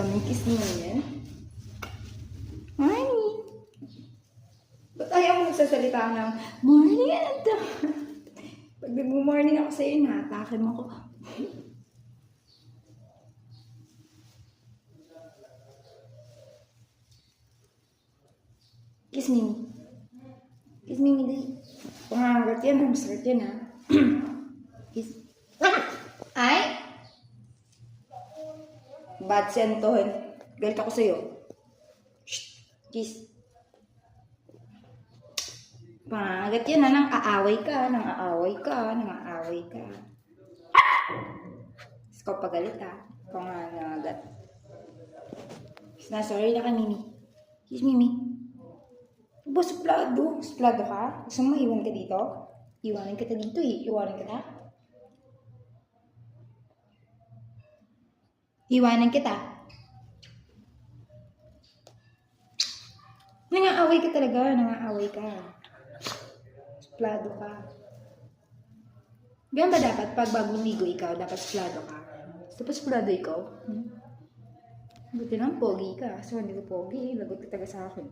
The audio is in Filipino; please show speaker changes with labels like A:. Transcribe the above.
A: Daming kiss mo yan. Honey! Ba't ayaw mo nagsasalita ng morning ito? Pag nag-morning ako sa'yo, naatake mo ako. Kiss Mimi. Kiss Mimi, dali. Pangangagat yan, hamstert yan, ha? Kiss. Ay! Bad senton. Galit ako sa'yo. Shh! Kiss. Pangangagat yan, ha? Nang aaway ka, nang aaway ka, nang aaway ka. Ikaw pagalit, ha? Pangangagat. Kiss na, sorry na ka, Mimi. Kiss Mimi. Ba, suplado? Suplado ka? Gusto mo maiwan ka dito? Iwanan kita dito eh. Iwanan kita? Iwanan kita? Nangaaway ka talaga. Nangaaway ka. Suplado ka. Ganyan ba dapat pag bagong ligo ikaw, dapat suplado ka? Dapat suplado ikaw? Buti lang, pogi ka. So, hindi ko pogi. Lagot ka taga sa akin.